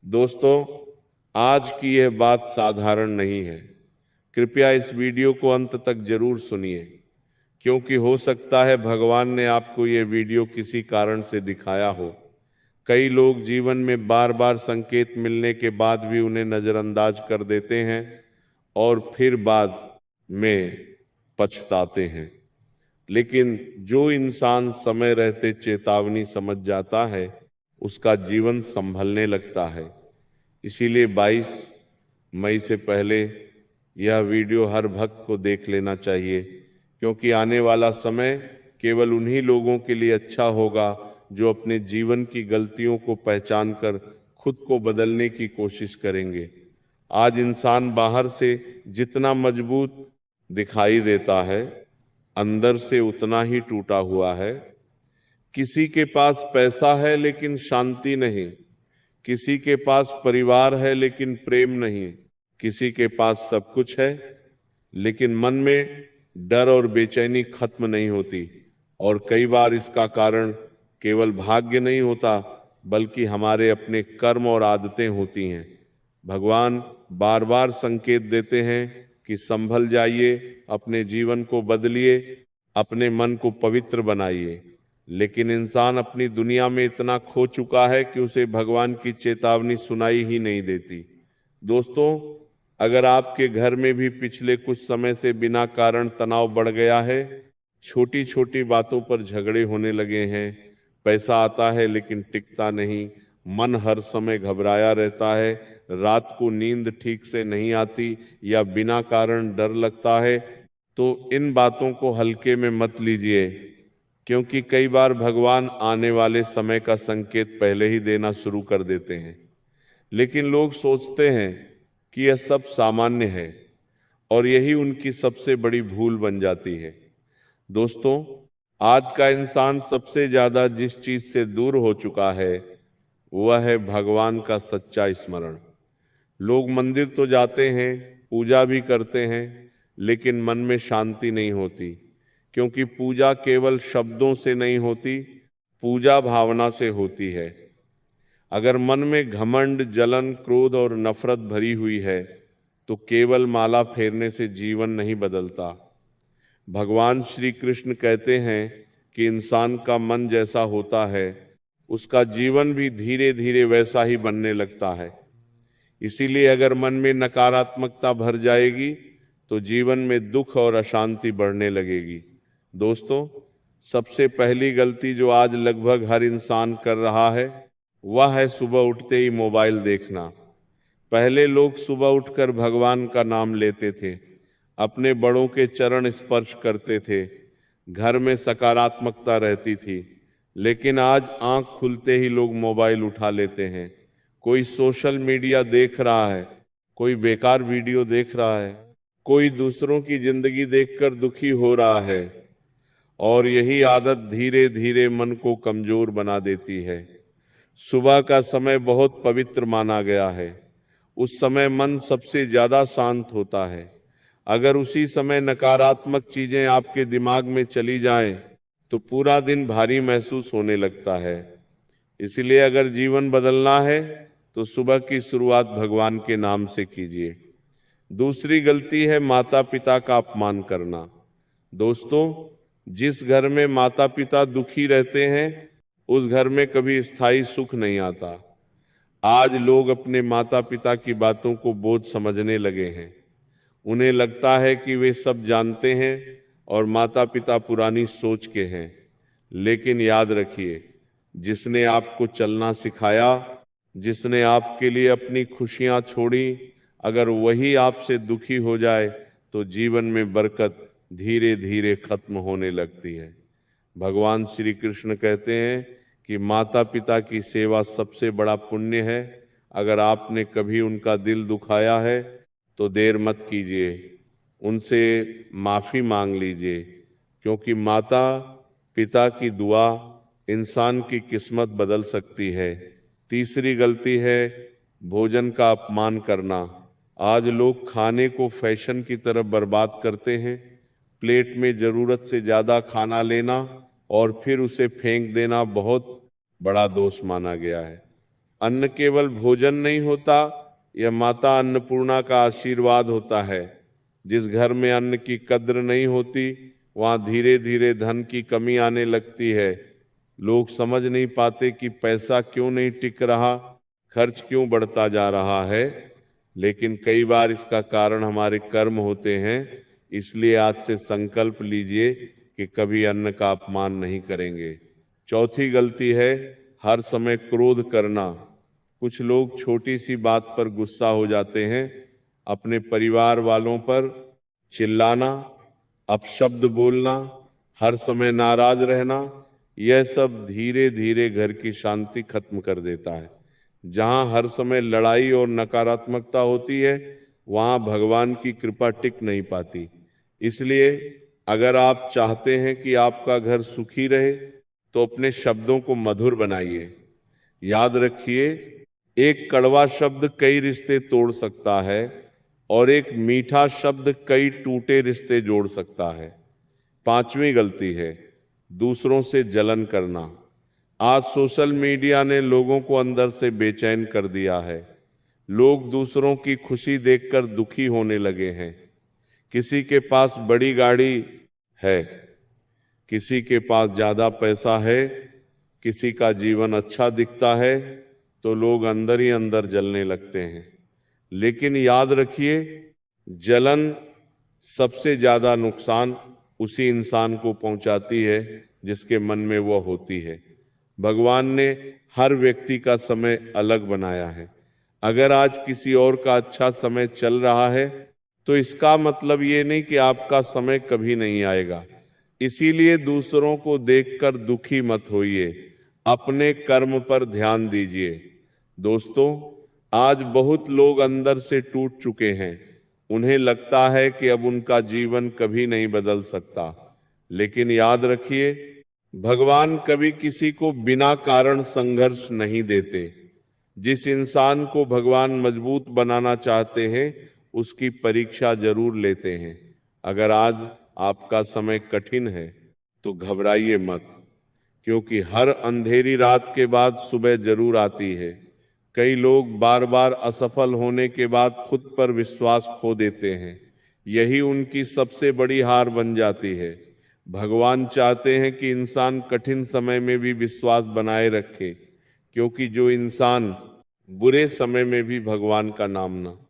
दोस्तों, आज की यह बात साधारण नहीं है। कृपया इस वीडियो को अंत तक जरूर सुनिए, क्योंकि हो सकता है भगवान ने आपको ये वीडियो किसी कारण से दिखाया हो। कई लोग जीवन में बार बार संकेत मिलने के बाद भी उन्हें नज़रअंदाज कर देते हैं और फिर बाद में पछताते हैं। लेकिन जो इंसान समय रहते चेतावनी समझ जाता है, उसका जीवन संभलने लगता है। इसीलिए 22 मई से पहले यह वीडियो हर भक्त को देख लेना चाहिए, क्योंकि आने वाला समय केवल उन्हीं लोगों के लिए अच्छा होगा जो अपने जीवन की गलतियों को पहचान कर खुद को बदलने की कोशिश करेंगे। आज इंसान बाहर से जितना मजबूत दिखाई देता है, अंदर से उतना ही टूटा हुआ है। किसी के पास पैसा है लेकिन शांति नहीं, किसी के पास परिवार है लेकिन प्रेम नहीं, किसी के पास सब कुछ है लेकिन मन में डर और बेचैनी खत्म नहीं होती। और कई बार इसका कारण केवल भाग्य नहीं होता, बल्कि हमारे अपने कर्म और आदतें होती हैं। भगवान बार बार संकेत देते हैं कि संभल जाइए, अपने जीवन को बदलिए, अपने मन को पवित्र बनाइए। लेकिन इंसान अपनी दुनिया में इतना खो चुका है कि उसे भगवान की चेतावनी सुनाई ही नहीं देती। दोस्तों, अगर आपके घर में भी पिछले कुछ समय से बिना कारण तनाव बढ़ गया है, छोटी छोटी बातों पर झगड़े होने लगे हैं, पैसा आता है लेकिन टिकता नहीं, मन हर समय घबराया रहता है, रात को नींद ठीक से नहीं आती या बिना कारण डर लगता है, तो इन बातों को हल्के में मत लीजिए, क्योंकि कई बार भगवान आने वाले समय का संकेत पहले ही देना शुरू कर देते हैं। लेकिन लोग सोचते हैं कि यह सब सामान्य है, और यही उनकी सबसे बड़ी भूल बन जाती है। दोस्तों, आज का इंसान सबसे ज्यादा जिस चीज से दूर हो चुका है, वह है भगवान का सच्चा स्मरण। लोग मंदिर तो जाते हैं, पूजा भी करते हैं, लेकिन मन में शांति नहीं होती, क्योंकि पूजा केवल शब्दों से नहीं होती, पूजा भावना से होती है। अगर मन में घमंड, जलन, क्रोध और नफरत भरी हुई है, तो केवल माला फेरने से जीवन नहीं बदलता। भगवान श्री कृष्ण कहते हैं कि इंसान का मन जैसा होता है, उसका जीवन भी धीरे धीरे वैसा ही बनने लगता है। इसीलिए अगर मन में नकारात्मकता भर जाएगी, तो जीवन में दुख और अशांति बढ़ने लगेगी। दोस्तों, सबसे पहली गलती जो आज लगभग हर इंसान कर रहा है, वह है सुबह उठते ही मोबाइल देखना। पहले लोग सुबह उठकर भगवान का नाम लेते थे, अपने बड़ों के चरण स्पर्श करते थे, घर में सकारात्मकता रहती थी। लेकिन आज आंख खुलते ही लोग मोबाइल उठा लेते हैं। कोई सोशल मीडिया देख रहा है, कोई बेकार वीडियो देख रहा है, कोई दूसरों की जिंदगी देखकर दुखी हो रहा है, और यही आदत धीरे धीरे मन को कमजोर बना देती है। सुबह का समय बहुत पवित्र माना गया है। उस समय मन सबसे ज्यादा शांत होता है। अगर उसी समय नकारात्मक चीजें आपके दिमाग में चली जाएं, तो पूरा दिन भारी महसूस होने लगता है। इसलिए अगर जीवन बदलना है, तो सुबह की शुरुआत भगवान के नाम से कीजिए। दूसरी गलती है माता पिता का अपमान करना। दोस्तों, जिस घर में माता पिता दुखी रहते हैं, उस घर में कभी स्थायी सुख नहीं आता। आज लोग अपने माता पिता की बातों को बोझ समझने लगे हैं। उन्हें लगता है कि वे सब जानते हैं और माता पिता पुरानी सोच के हैं। लेकिन याद रखिए, जिसने आपको चलना सिखाया, जिसने आपके लिए अपनी खुशियां छोड़ी, अगर वही आपसे दुखी हो जाए, तो जीवन में बरकत धीरे धीरे खत्म होने लगती है। भगवान श्री कृष्ण कहते हैं कि माता पिता की सेवा सबसे बड़ा पुण्य है। अगर आपने कभी उनका दिल दुखाया है, तो देर मत कीजिए, उनसे माफ़ी मांग लीजिए, क्योंकि माता पिता की दुआ इंसान की किस्मत बदल सकती है। तीसरी गलती है भोजन का अपमान करना। आज लोग खाने को फैशन की तरफ बर्बाद करते हैं। प्लेट में ज़रूरत से ज़्यादा खाना लेना और फिर उसे फेंक देना बहुत बड़ा दोष माना गया है। अन्न केवल भोजन नहीं होता, यह माता अन्नपूर्णा का आशीर्वाद होता है। जिस घर में अन्न की कद्र नहीं होती, वहां धीरे धीरे धन की कमी आने लगती है। लोग समझ नहीं पाते कि पैसा क्यों नहीं टिक रहा, खर्च क्यों बढ़ता जा रहा है, लेकिन कई बार इसका कारण हमारे कर्म होते हैं। इसलिए आज से संकल्प लीजिए कि कभी अन्न का अपमान नहीं करेंगे। चौथी गलती है हर समय क्रोध करना। कुछ लोग छोटी सी बात पर गुस्सा हो जाते हैं। अपने परिवार वालों पर चिल्लाना, अपशब्द बोलना, हर समय नाराज रहना, यह सब धीरे धीरे घर की शांति खत्म कर देता है। जहां हर समय लड़ाई और नकारात्मकता होती है, वहां भगवान की कृपा टिक नहीं पाती। इसलिए अगर आप चाहते हैं कि आपका घर सुखी रहे, तो अपने शब्दों को मधुर बनाइए। याद रखिए, एक कड़वा शब्द कई रिश्ते तोड़ सकता है और एक मीठा शब्द कई टूटे रिश्ते जोड़ सकता है। पांचवी गलती है दूसरों से जलन करना। आज सोशल मीडिया ने लोगों को अंदर से बेचैन कर दिया है। लोग दूसरों की खुशी देखकर दुखी होने लगे हैं। किसी के पास बड़ी गाड़ी है, किसी के पास ज्यादा पैसा है, किसी का जीवन अच्छा दिखता है, तो लोग अंदर ही अंदर जलने लगते हैं। लेकिन याद रखिए, जलन सबसे ज्यादा नुकसान उसी इंसान को पहुंचाती है जिसके मन में वह होती है। भगवान ने हर व्यक्ति का समय अलग बनाया है। अगर आज किसी और का अच्छा समय चल रहा है, तो इसका मतलब ये नहीं कि आपका समय कभी नहीं आएगा। इसीलिए दूसरों को देखकर दुखी मत होइए, अपने कर्म पर ध्यान दीजिए। दोस्तों, आज बहुत लोग अंदर से टूट चुके हैं। उन्हें लगता है कि अब उनका जीवन कभी नहीं बदल सकता। लेकिन याद रखिए, भगवान कभी किसी को बिना कारण संघर्ष नहीं देते। जिस इंसान को भगवान मजबूत बनाना चाहते हैं, उसकी परीक्षा जरूर लेते हैं। अगर आज आपका समय कठिन है, तो घबराइए मत, क्योंकि हर अंधेरी रात के बाद सुबह जरूर आती है। कई लोग बार बार असफल होने के बाद खुद पर विश्वास खो देते हैं। यही उनकी सबसे बड़ी हार बन जाती है। भगवान चाहते हैं कि इंसान कठिन समय में भी विश्वास बनाए रखे, क्योंकि जो इंसान बुरे समय में भी भगवान का नाम ना